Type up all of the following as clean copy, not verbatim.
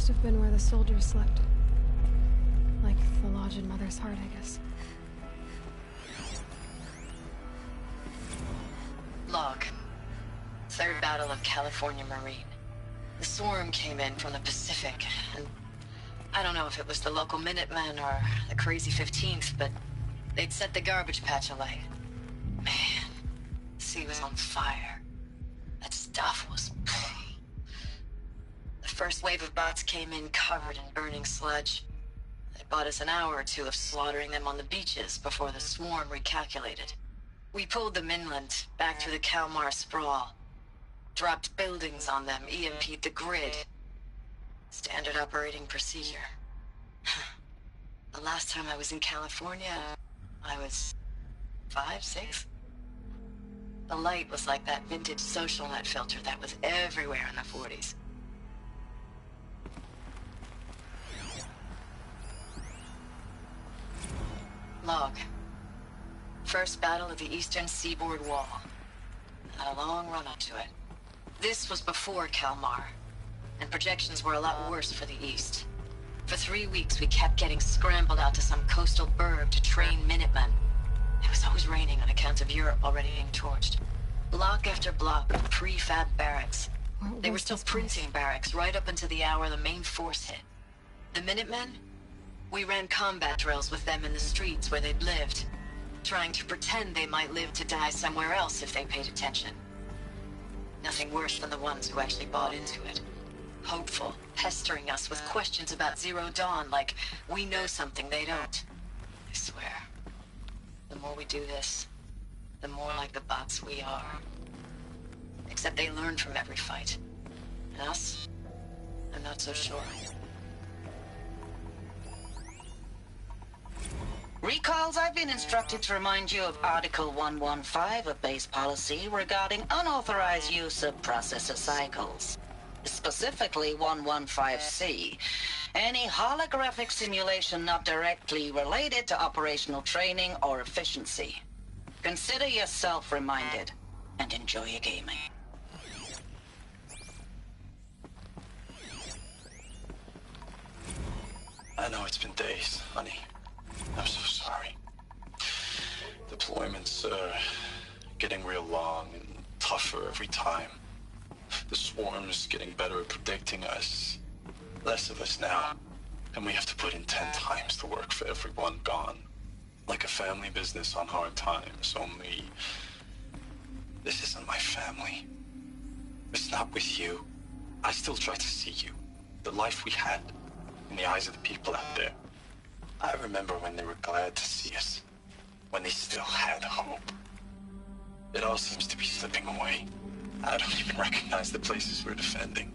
Must have been where the soldiers slept. Like the lodge in Mother's Heart, I guess. Log. Third Battle of California Marine. The swarm came in from the Pacific, and I don't know if it was the local Minutemen or the crazy 15th, but they'd set the garbage patch alight. Man, the sea was on fire. That stuff was... The first wave of bots came in covered in burning sludge. They bought us an hour or two of slaughtering them on the beaches before the swarm recalculated. We pulled them inland, back through the Kalmar sprawl. Dropped buildings on them, EMP'd the grid. Standard operating procedure. The last time I was in California, I was 5, 6? The light was like that vintage social net filter that was everywhere in the 40s. Log. First battle of the eastern seaboard wall. Had a long run up to it. This was before Kalmar, and projections were a lot worse for the east. For 3 weeks we kept getting scrambled out to some coastal burg to train Minutemen. It was always raining on account of Europe already being torched. Block after block of prefab barracks. They were still printing barracks right up until the hour the main force hit. The Minutemen? We ran combat drills with them in the streets where they'd lived, trying to pretend they might live to die somewhere else if they paid attention. Nothing worse than the ones who actually bought into it. Hopeful, pestering us with questions about Zero Dawn like we know something they don't. I swear, the more we do this, the more like the bots we are. Except they learn from every fight. And us? I'm not so sure. Recalls, I've been instructed to remind you of Article 115 of base policy regarding unauthorized use of processor cycles. Specifically 115C. Any holographic simulation not directly related to operational training or efficiency. Consider yourself reminded, and enjoy your gaming. I know it's been days, honey. I'm so sorry. Deployments are getting real long and tougher every time. The swarm's getting better at predicting us. Less of us now, and we have to put in 10 times the work for everyone gone. Like a family business on hard times, only... This isn't my family. It's not with you. I still try to see you. The life we had, in the eyes of the people out there. I remember when they were glad to see us. When they still had hope. It all seems to be slipping away. I don't even recognize the places we're defending.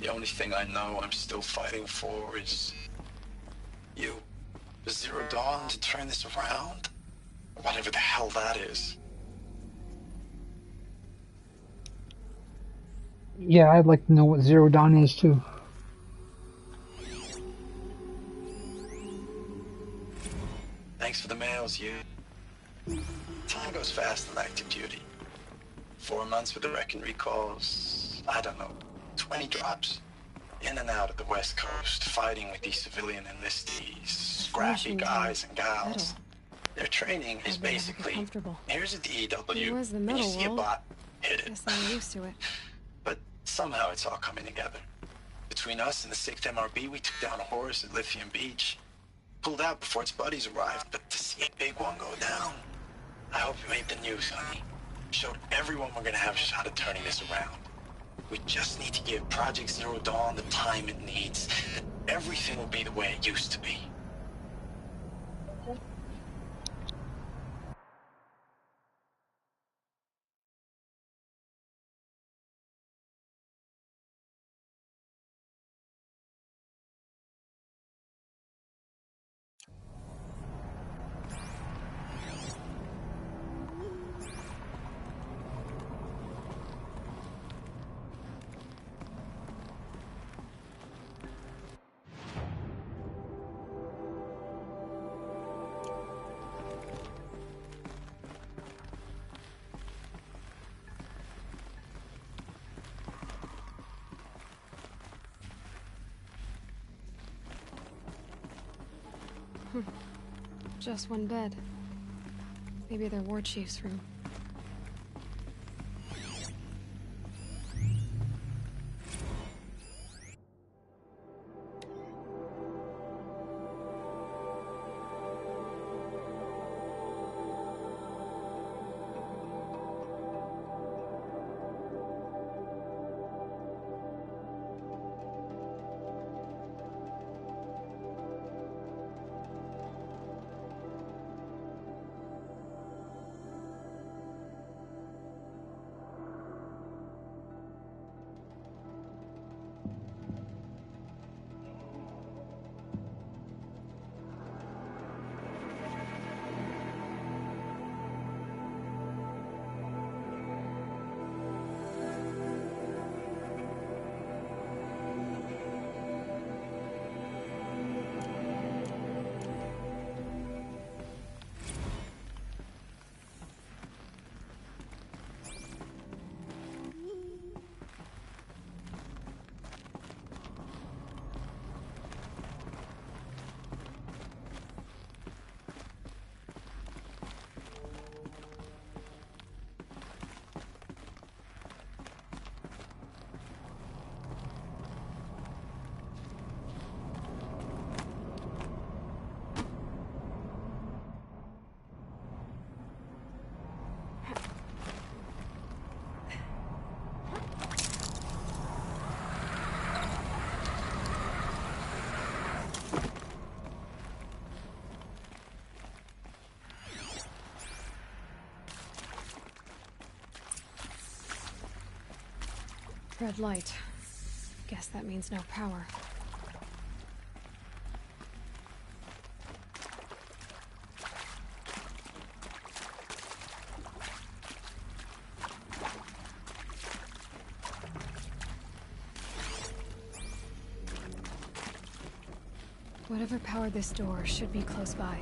The only thing I know I'm still fighting for is... you. The Zero Dawn to turn this around? Whatever the hell that is. Yeah, I'd like to know what Zero Dawn is too. Thanks for the mails, you. Time goes fast in active duty. 4 months with the wreck and recalls, I don't know, 20 drops. In and out of the West Coast, fighting with these civilian enlistees, scrappy guys and gals. Their training is basically, here's a DEW, when you see a bot, hit it. Guess I'm used to it. But somehow it's all coming together. Between us and the 6th MRB, we took down a horse at Lithium Beach. Pulled out before its buddies arrived, but to see a big one go down, I hope you made the news, honey. Showed everyone we're gonna have a shot at turning this around. We just need to give Project Zero Dawn the time it needs. Everything will be the way it used to be. Just one bed. Maybe their war chief's room. Red light. Guess that means no power. Whatever powered this door should be close by.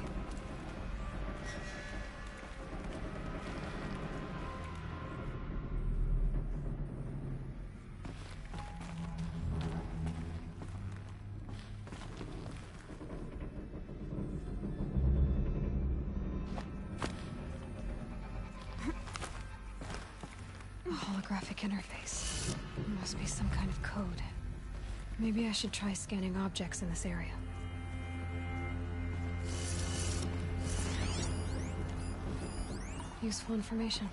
Holographic interface. Must be some kind of code. Maybe I should try scanning objects in this area. Useful information.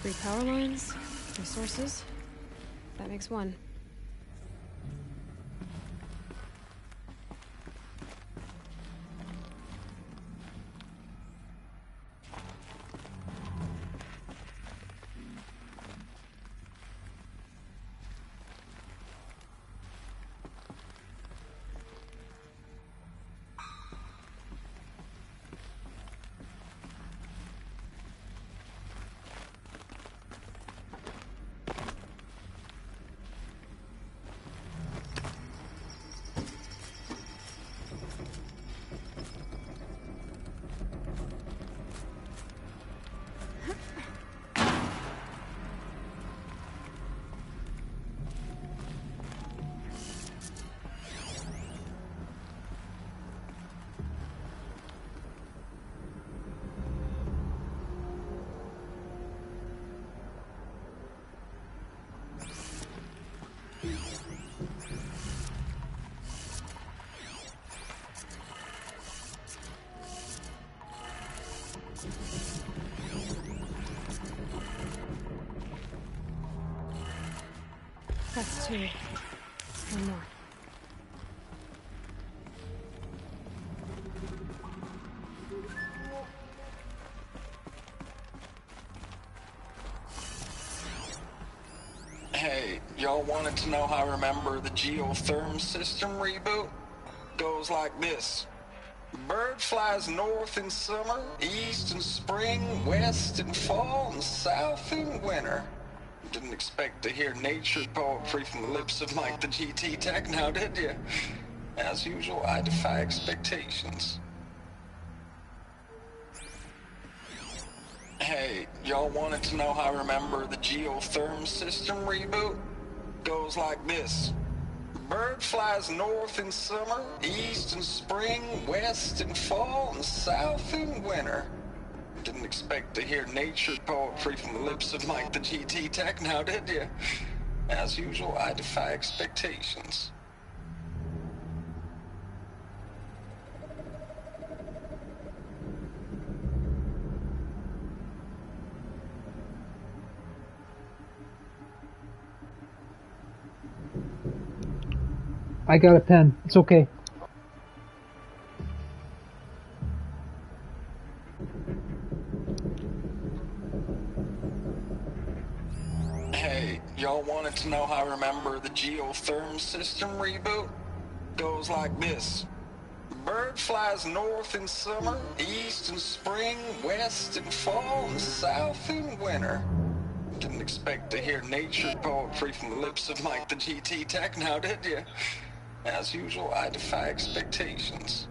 Three power lines, resources. That makes one. That's two. One more. Hey, y'all wanted to know how I remember the geotherm system reboot? Goes like this. Bird flies north in summer, east in spring, west in fall, and south in winter. Didn't expect to hear nature poetry from the lips of Mike the GT Tech now, did you? As usual, I defy expectations. Hey, y'all wanted to know how I remember the geotherm system reboot? Goes like this. Bird flies north in summer, east in spring, west in fall, and south in winter. Didn't expect to hear nature poetry from the lips of Mike the GT Tech now, did you? As usual, I defy expectations. I got a pen. It's okay. Hey, y'all wanted to know how I remember the geotherm system reboot? Goes like this. Bird flies north in summer, east in spring, west in fall, and south in winter. Didn't expect to hear nature poetry from the lips of Mike the GT Tech now, did you? As usual, I defy expectations.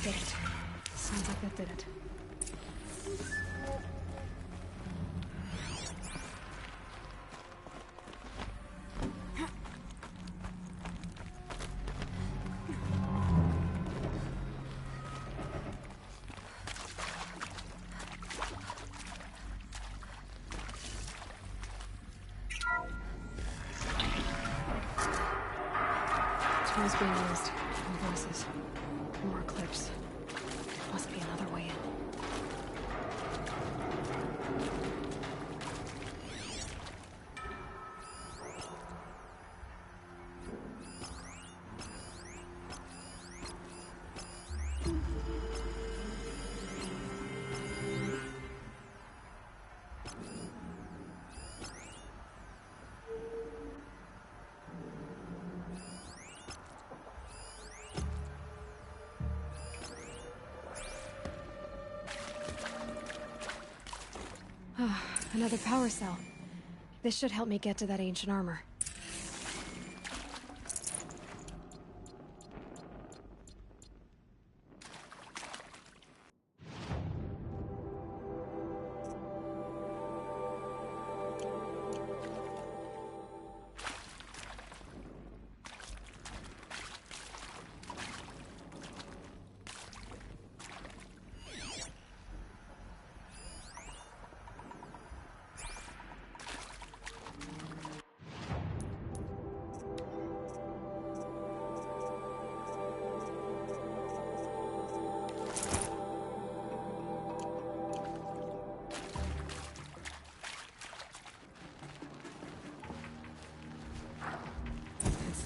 Did it. Sounds like that did it. Tools being used. And voices. More clips. Must be another way in. Another power cell. This should help me get to that ancient armor.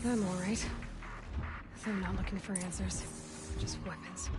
Them all right. They're not looking for answers, just weapons.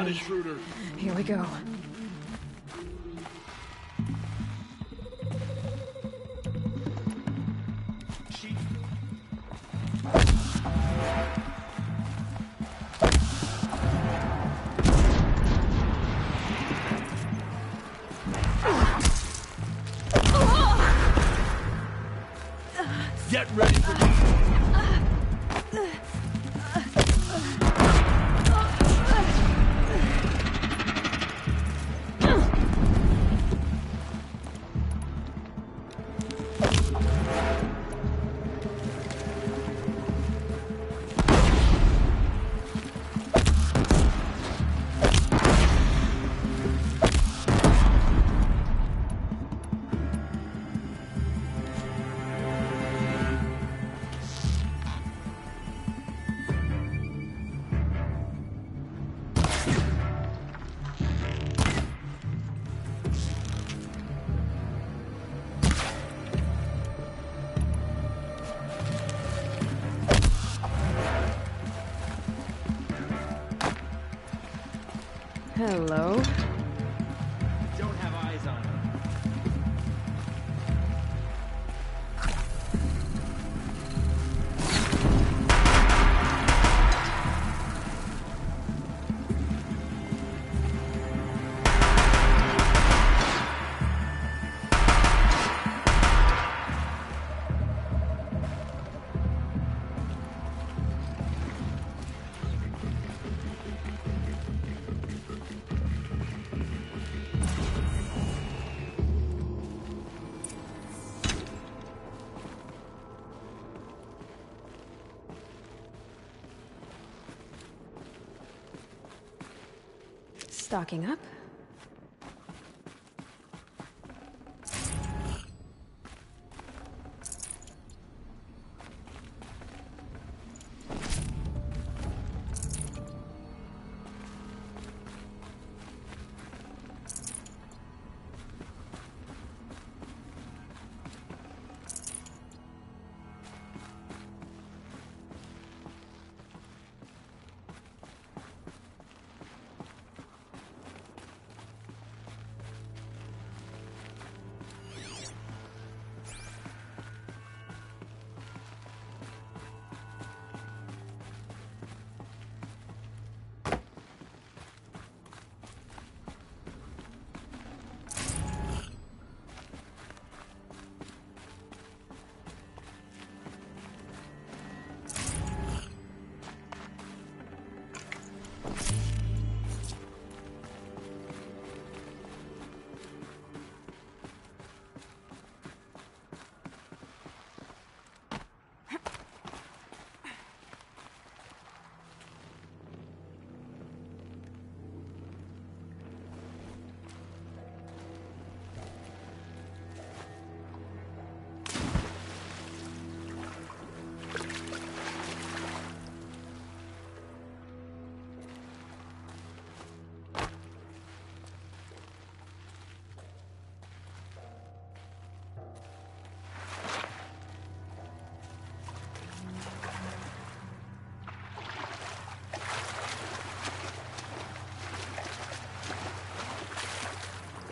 on. Here we go. Get ready for me. Hello. Don't have eyes on her. Stocking up.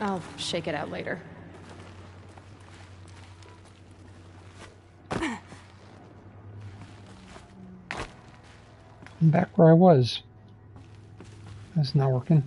I'll shake it out later. I'm back where I was. That's not working.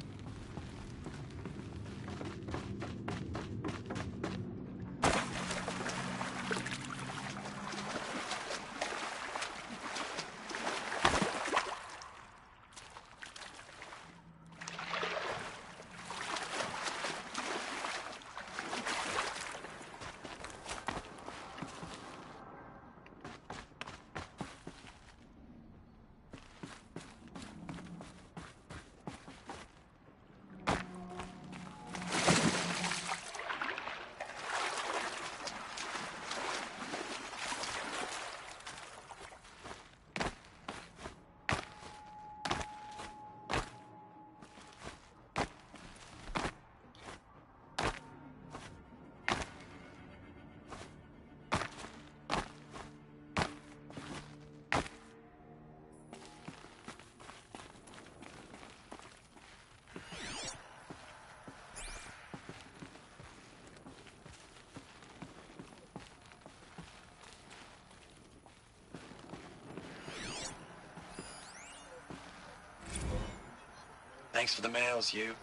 Thanks for the mails, you.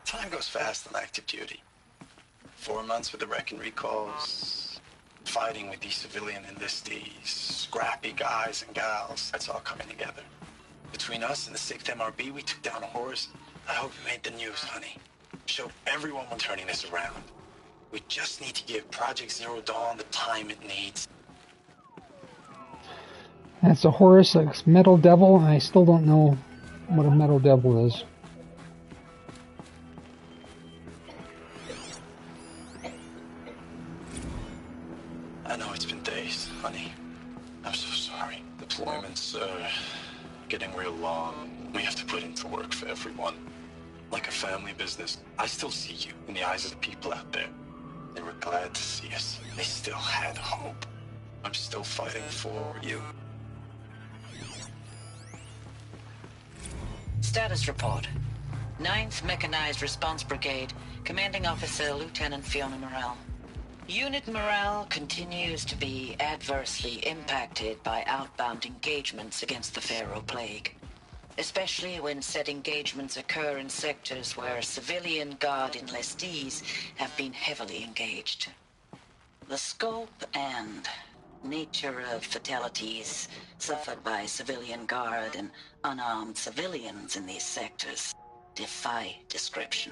Time goes fast on active duty. 4 months with the wreck and recalls, fighting with these civilian enlistees, scrappy guys and gals. That's all coming together. Between us and the 6th MRB, we took down a horse. I hope it made the news, honey. Showed everyone we're turning this around. We just need to give Project Zero Dawn the time it needs. That's a Horus, a metal devil, and I still don't know what a metal devil is. I know it's been days, honey. I'm so sorry. Deployments are getting real long. We have to put into work for everyone. Like a family business. I still see you in the eyes of the people out there. They were glad to see us. They still had hope. I'm still fighting for you. Status report. 9th Mechanized Response Brigade, Commanding Officer Lieutenant Fiona Morrell. Unit morale continues to be adversely impacted by outbound engagements against the Pharaoh Plague, especially when said engagements occur in sectors where civilian guard enlistees have been heavily engaged. The scope and nature of fatalities suffered by civilian guard and unarmed civilians in these sectors defy description.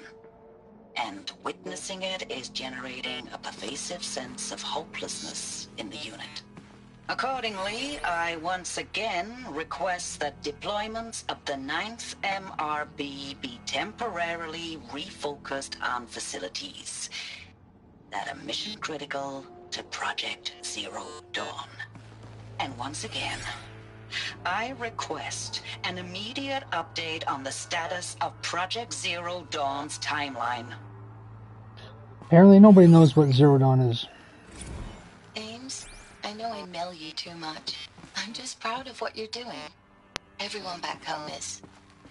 And witnessing it is generating a pervasive sense of hopelessness in the unit. Accordingly, I once again request that deployments of the 9th MRB be temporarily refocused on facilities that are mission critical to Project Zero Dawn. And once again, I request an immediate update on the status of Project Zero Dawn's timeline. Apparently nobody knows what Zero Dawn is. Ames, I know I mail you too much. I'm just proud of what you're doing. Everyone back home is.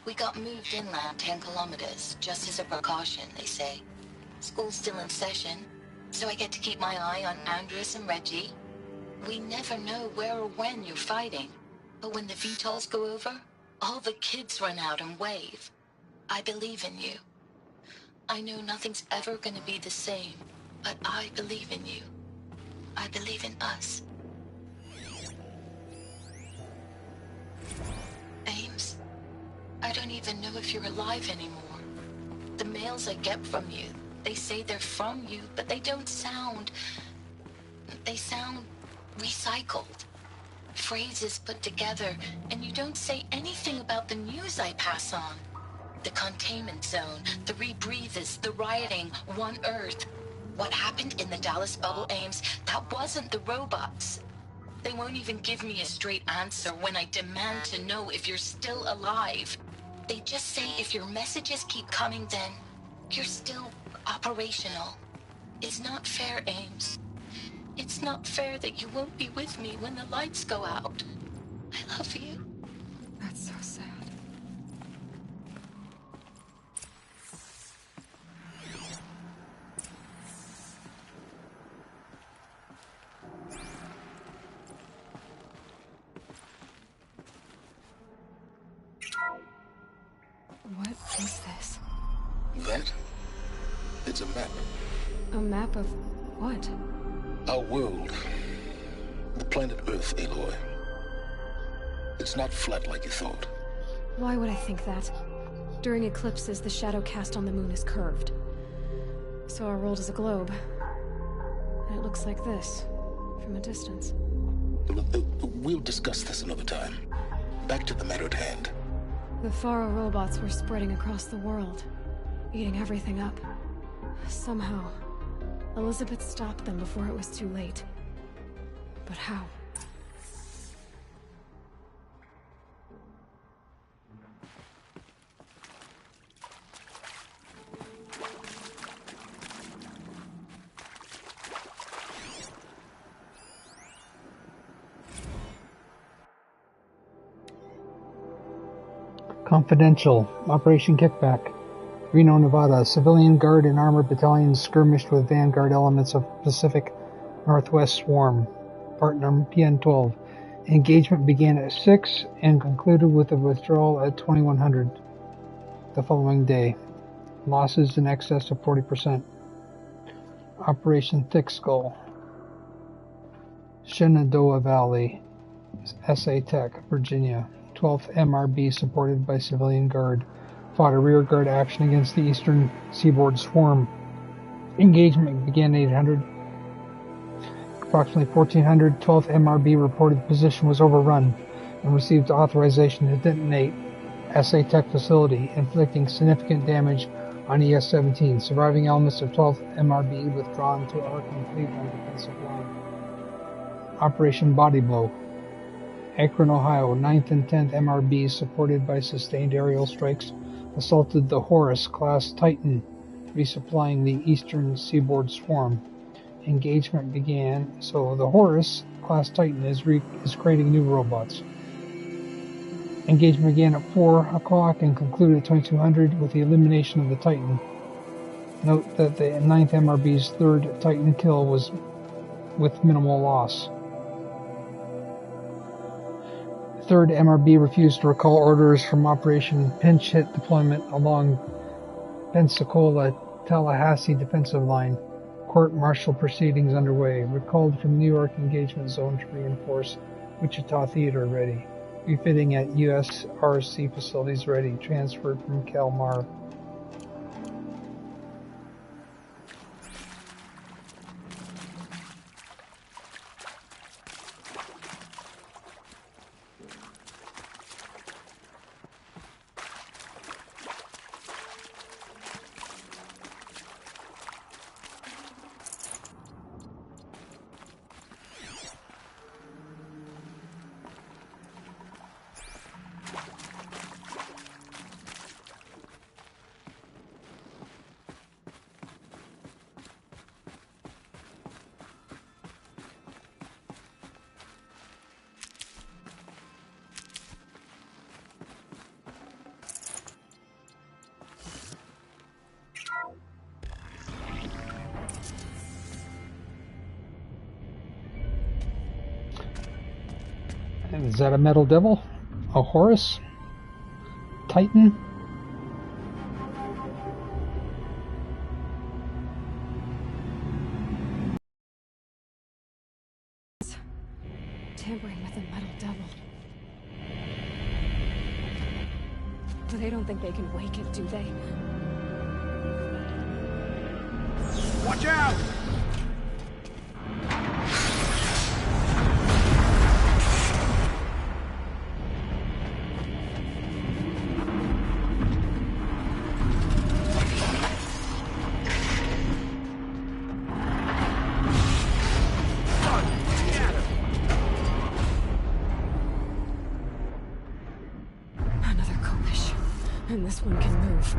We got moved inland 10 kilometers, just as a precaution, they say. School's still in session, so I get to keep my eye on Andres and Reggie. We never know where or when you're fighting, but when the VTOLs go over, all the kids run out and wave. I believe in you. I know nothing's ever gonna be the same, but I believe in you. I believe in us. Ames, I don't even know if you're alive anymore. The mails I get from you, they say they're from you, but they don't sound... They sound recycled. Phrases put together, and you don't say anything about the news I pass on. The containment zone, the rebreathers, the rioting, One Earth. What happened in the Dallas bubble, Ames, that wasn't the robots. They won't even give me a straight answer when I demand to know if you're still alive. They just say if your messages keep coming, then you're still operational. It's not fair, Ames. It's not fair that you won't be with me when the lights go out. I love you. That's so sad. What is this? That? It's a map. A map of what? Our world. The planet Earth, Aloy. It's not flat like you thought. Why would I think that? During eclipses, the shadow cast on the moon is curved. So our world is a globe. And it looks like this, from a distance. We'll discuss this another time. Back to the matter at hand. The Faro robots were spreading across the world, eating everything up. Somehow, Elizabeth stopped them before it was too late. But how? Confidential. Operation Kickback. Reno, Nevada. Civilian Guard and Armored Battalions skirmished with Vanguard elements of Pacific Northwest Swarm. Part number PN-12. Engagement began at 6 and concluded with a withdrawal at 2100. the following day. Losses in excess of 40%. Operation Thick Skull. Shenandoah Valley, SA Tech, Virginia. 12th MRB, supported by Civilian Guard, fought a rearguard action against the Eastern Seaboard Swarm. Engagement began at 800. Approximately 1400, 12th MRB reported the position was overrun and received authorization to detonate SA Tech facility, inflicting significant damage on ES-17. Surviving elements of 12th MRB withdrawn to our complete defensive line. Operation Body Blow. Akron, Ohio, 9th and 10th MRBs, supported by sustained aerial strikes, assaulted the Horus-class Titan, resupplying the Eastern Seaboard Swarm. Engagement began, so the Horus-class Titan is creating new robots. Engagement began at 4 o'clock and concluded at 2200 with the elimination of the Titan. Note that the 9th MRB's third Titan kill was with minimal loss. The 3rd MRB refused to recall orders from Operation Pinch Hit deployment along Pensacola-Tallahassee defensive line. Court-martial proceedings underway. Recalled from New York engagement zone to reinforce Wichita Theater ready. Refitting at USRC facilities ready. Transferred from Kalmar. Is that a metal devil? A Horus? Titan? Tampering with a metal devil. But they don't think they can wake it, do they? Watch out! And this one can move.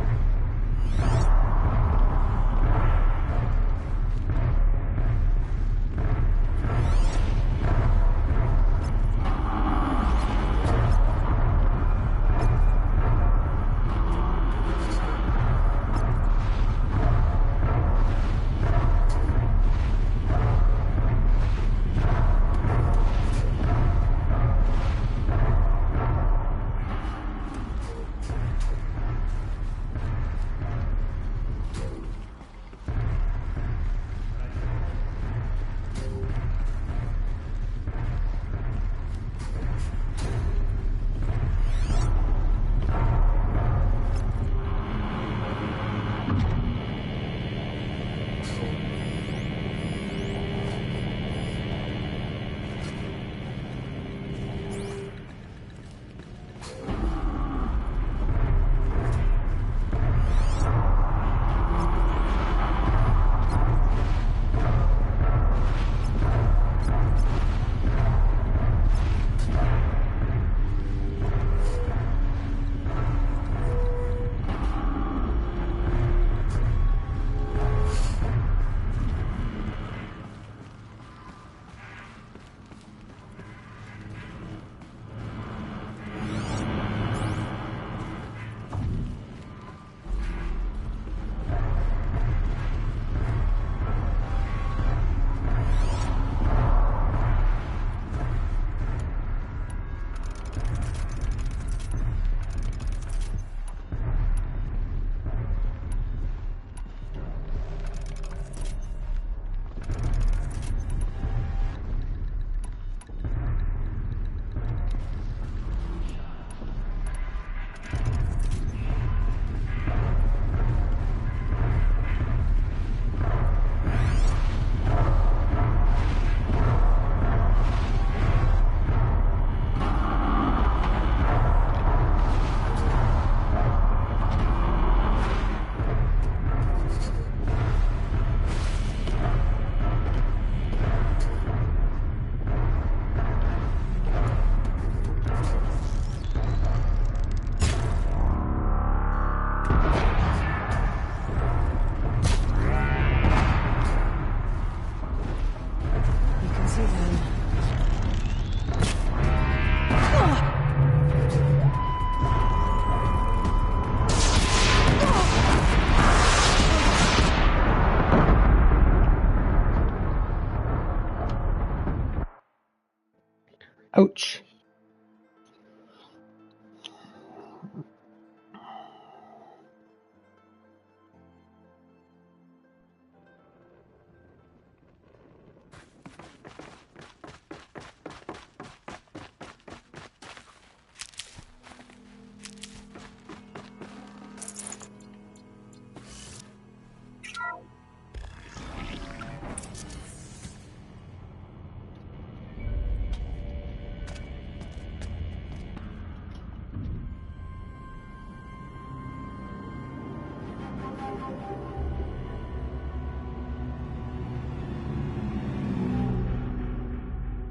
to them. Ouch.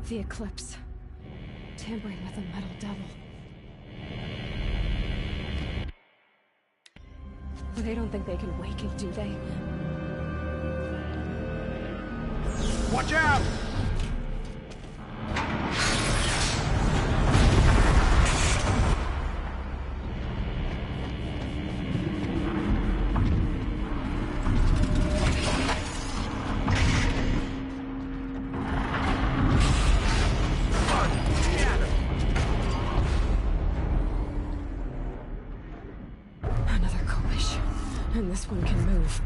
The Eclipse. Tampering with a metal devil. They don't think they can wake it, do they? Watch out! Another Koish. And this one can move.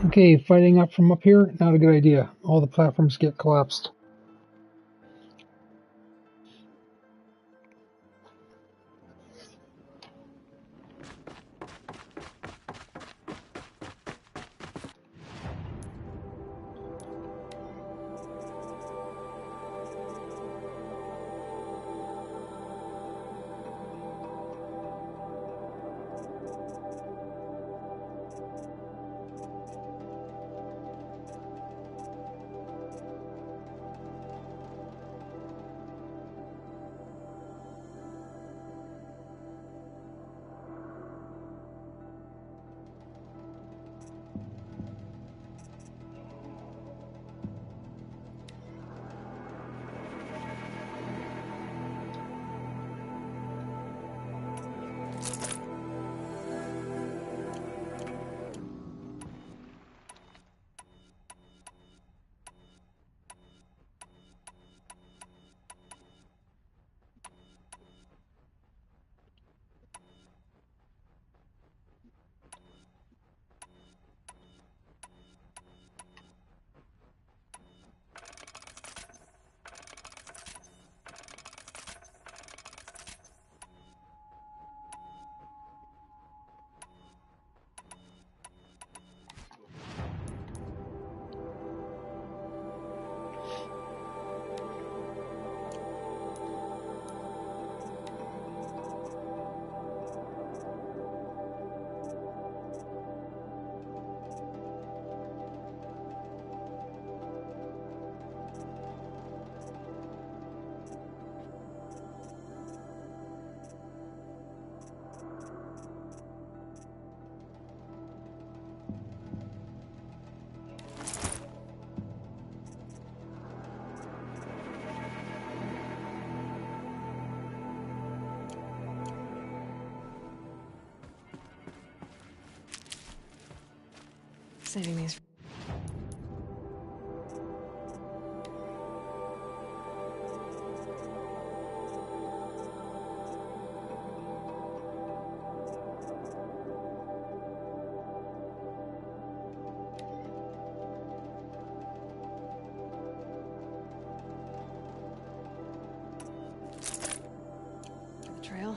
Okay, fighting up from up here, not a good idea. All the platforms get collapsed. Saving these. Trail.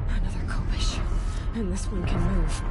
Another Kobish. And this one can move.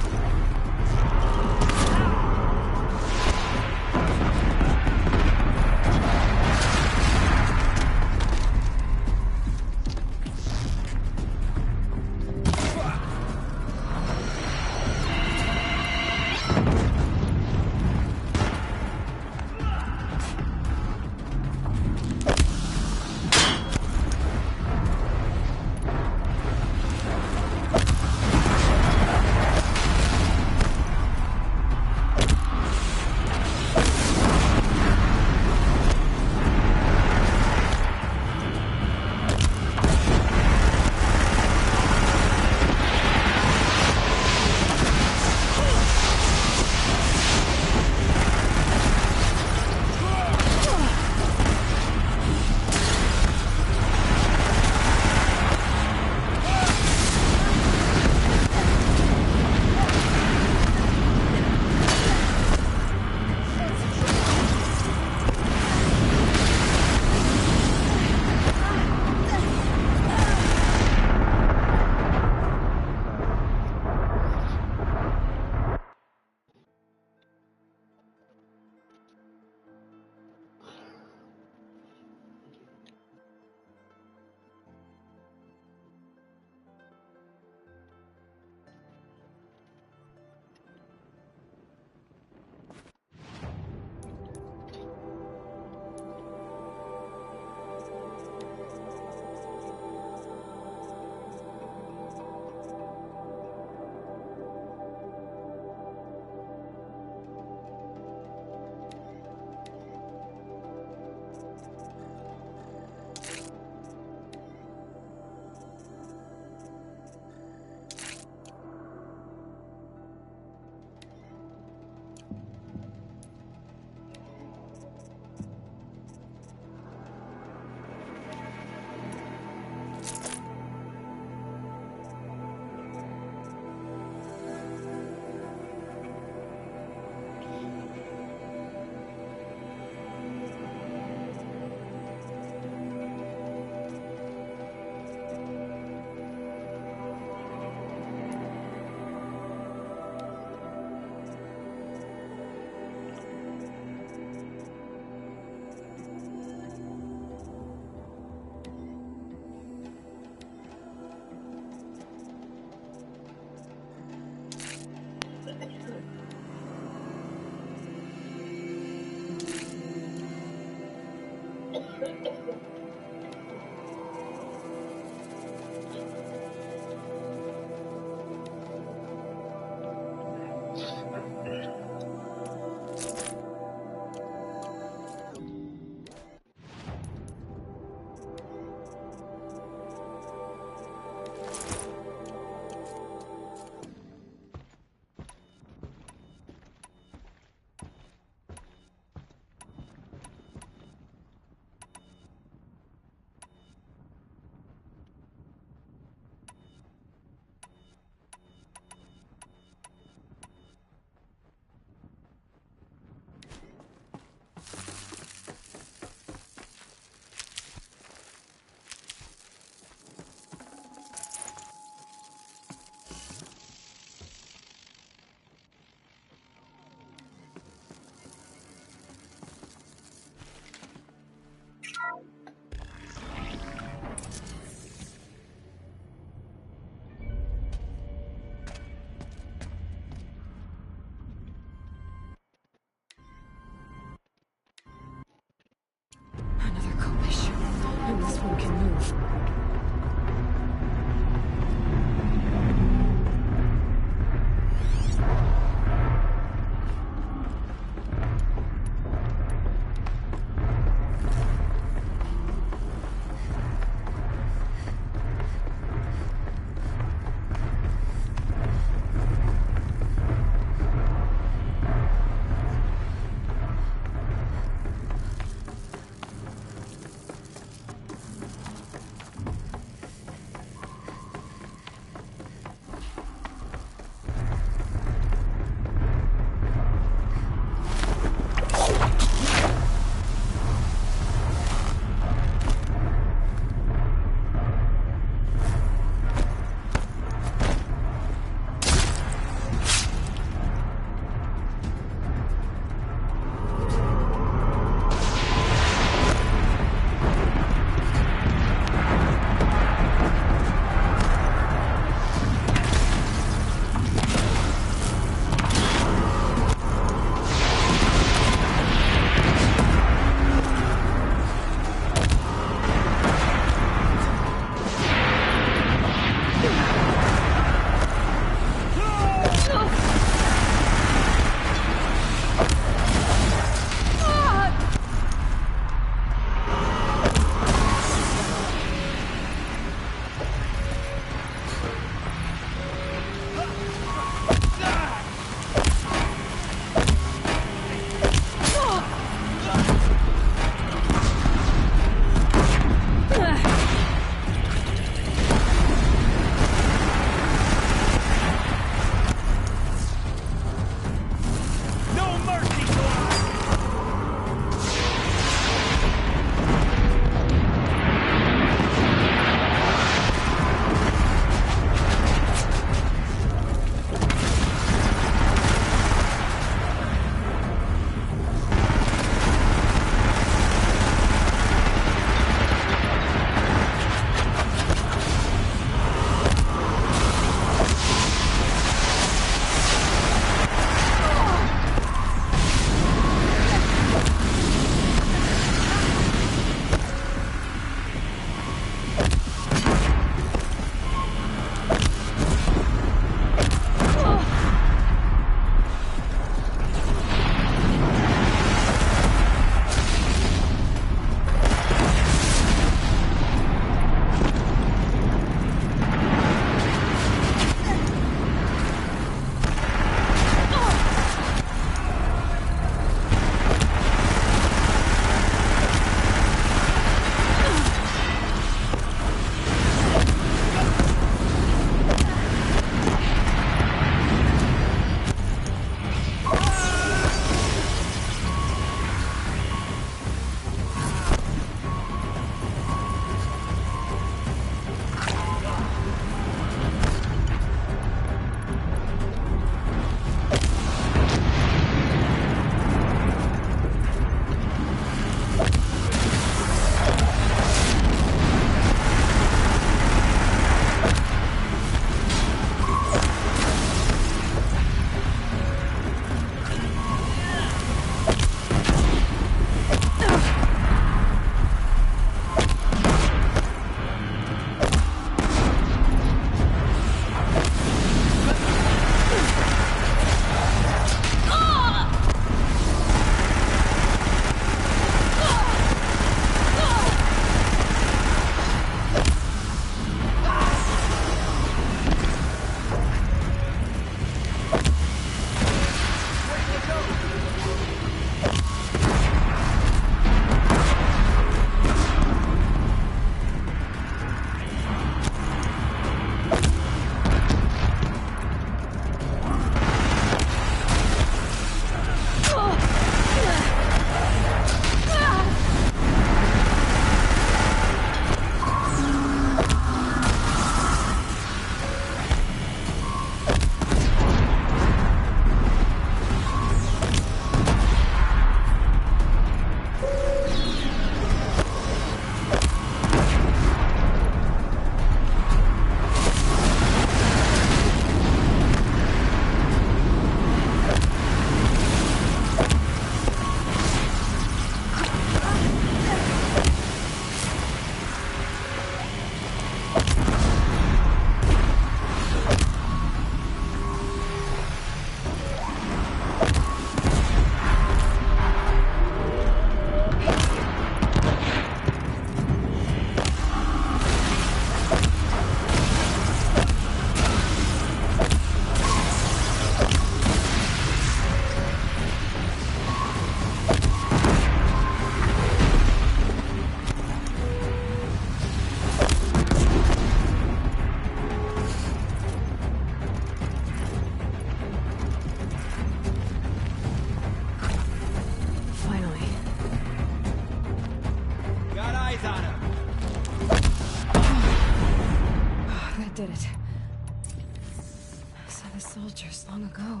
So the soldiers long ago,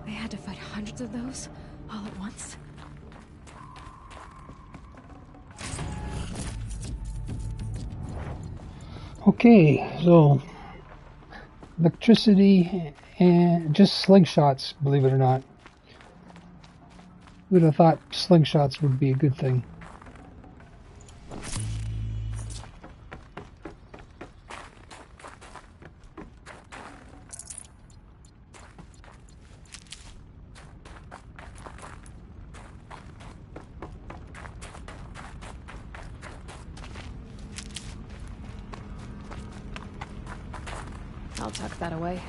they had to fight hundreds of those all at once? Okay, so electricity and just slingshots, believe it or not. Who'd have thought slingshots would be a good thing? I'll tuck that away.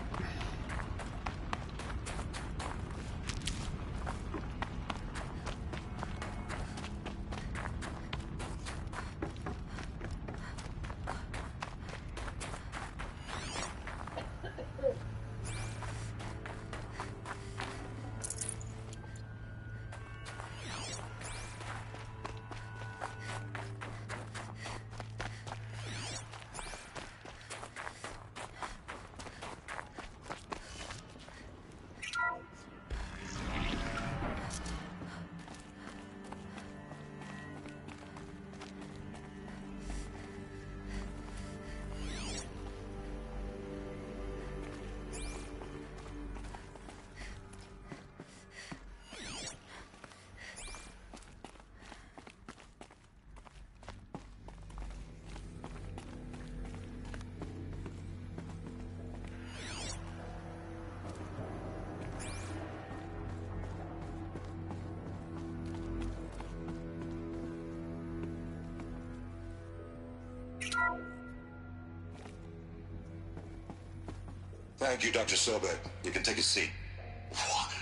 Thank you, Dr. Sobek. You can take a seat. What?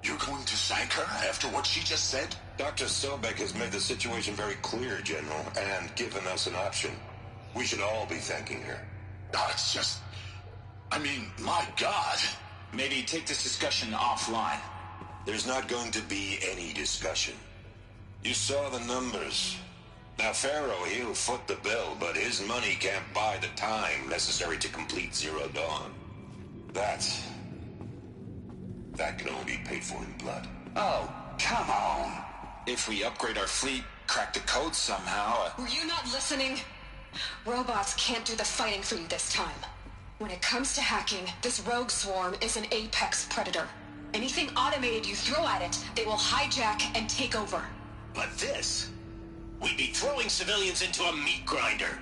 You're going to thank her after what she just said? Dr. Sobek has made the situation very clear, General, and given us an option. We should all be thanking her. Oh, it's just... I mean, my God. Maybe take this discussion offline. There's not going to be any discussion. You saw the numbers. Now, Pharaoh, he'll foot the bill, but his money can't buy the time necessary to complete Zero Dawn. That can only be paid for in blood. Oh, come on. If we upgrade our fleet, crack the code somehow... Were you not listening? Robots can't do the fighting for you this time. When it comes to hacking, this rogue swarm is an apex predator. Anything automated you throw at it, they will hijack and take over. But this... We'd be throwing civilians into a meat grinder.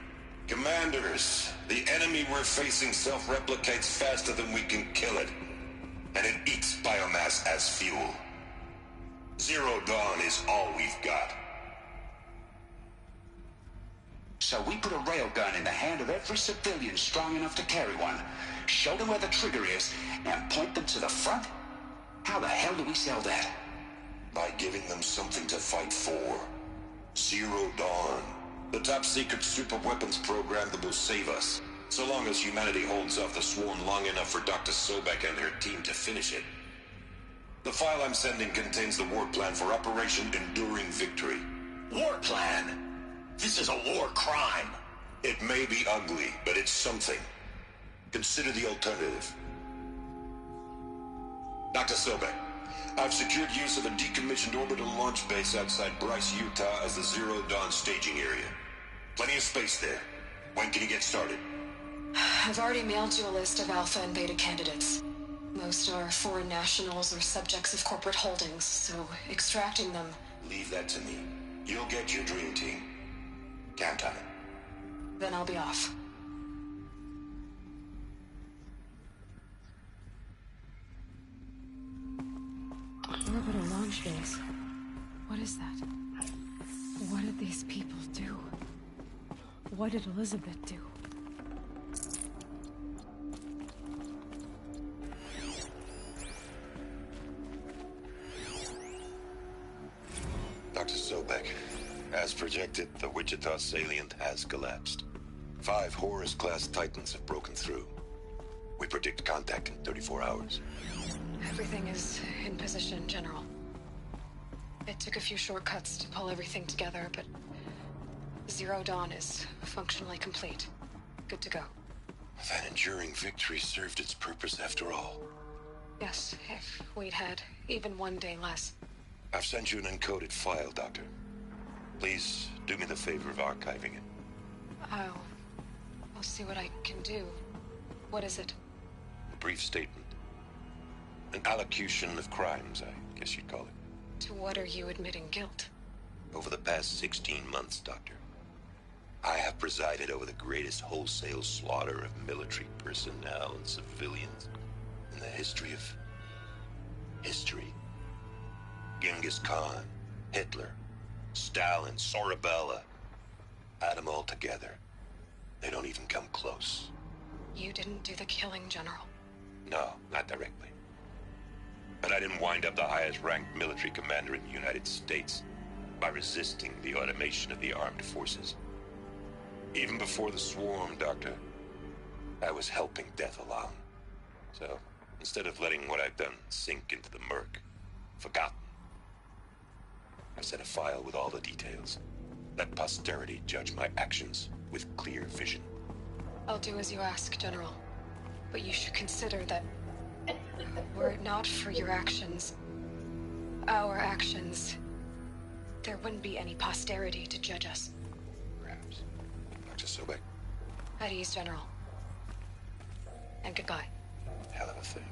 Commanders, the enemy we're facing self-replicates faster than we can kill it. And it eats biomass as fuel. Zero Dawn is all we've got. So we put a railgun in the hand of every civilian strong enough to carry one, show them where the trigger is, and point them to the front? How the hell do we sell that? By giving them something to fight for. Zero Dawn. The top-secret super-weapons program that will save us. So long as humanity holds off the swarm long enough for Dr. Sobek and her team to finish it. The file I'm sending contains the war plan for Operation Enduring Victory. War plan? This is a war crime. It may be ugly, but it's something. Consider the alternative. Dr. Sobek, I've secured use of a decommissioned orbital launch base outside Bryce, Utah as the Zero Dawn staging area. Plenty of space there. When can you get started? I've already mailed you a list of Alpha and Beta candidates. Most are foreign nationals or subjects of corporate holdings, so extracting them... Leave that to me. You'll get your dream team. Count on it. Then I'll be off. Orbital launch base. What is that? What did these people do? What did Elizabeth do? Dr. Sobek, as projected, the Wichita salient has collapsed. 5 Horus-class Titans have broken through. We predict contact in 34 hours. Everything is in position, General. It took a few shortcuts to pull everything together, but Zero Dawn is functionally complete. Good to go. That enduring victory served its purpose after all. Yes, if we'd had even one day less. I've sent you an encoded file, Doctor. Please do me the favor of archiving it. I'll see what I can do. What is it? A brief statement. An allocution of crimes, I guess you'd call it. To what are you admitting guilt? Over the past 16 months, Doctor, I have presided over the greatest wholesale slaughter of military personnel and civilians in the history of history. Genghis Khan, Hitler, Stalin, Sorabella. Add them all together. They don't even come close. You didn't do the killing, General. No, not directly. But I didn't wind up the highest-ranked military commander in the United States by resisting the automation of the armed forces. Even before the swarm, Doctor, I was helping death along. So, instead of letting what I've done sink into the murk, forgotten, I set a file with all the details. Let posterity judge my actions with clear vision. I'll do as you ask, General. But you should consider that were it not for your actions, our actions, there wouldn't be any posterity to judge us. Perhaps. Dr. Sobek. At ease, General. And goodbye. Hell of a thing.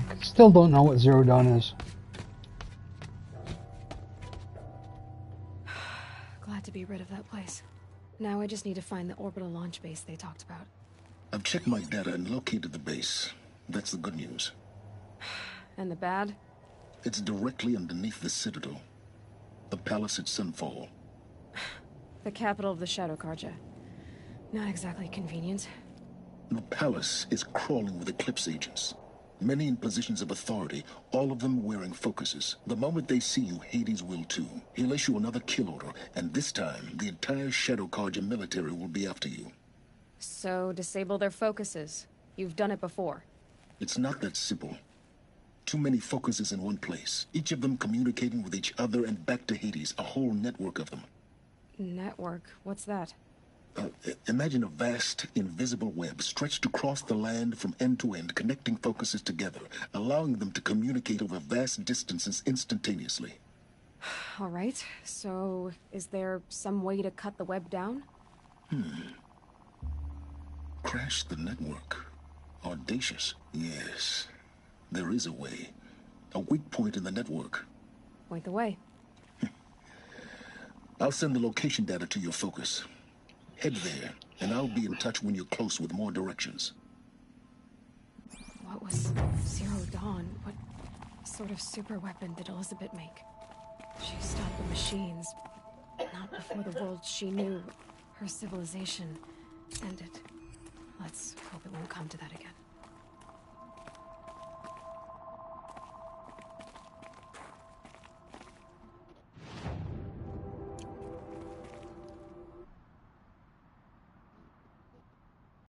I still don't know what Zero Dawn is. Glad to be rid of that place. Now I just need to find the orbital launch base they talked about. I've checked my data and located the base. That's the good news. And the bad? It's directly underneath the Citadel. The palace at Sunfall. The capital of the Shadow Carja. Not exactly convenient. The palace is crawling with Eclipse agents. Many in positions of authority, all of them wearing focuses. The moment they see you, Hades will too. He'll issue another kill order, and this time, the entire Shadow Carja military will be after you. So, disable their focuses. You've done it before. It's not that simple. Too many focuses in one place, each of them communicating with each other and back to Hades, a whole network of them. Network? What's that? Imagine a vast, invisible web stretched across the land from end to end, connecting focuses together, allowing them to communicate over vast distances instantaneously. All right, so is there some way to cut the web down? Crash the network. Audacious. Yes, there is a way. A weak point in the network. Point the way. I'll send the location data to your focus. Head there, and I'll be in touch when you're close with more directions. What was Zero Dawn? What sort of super weapon did Elizabeth make? She stopped the machines, but not before the world she knew, her civilization, ended. Let's hope it won't come to that again.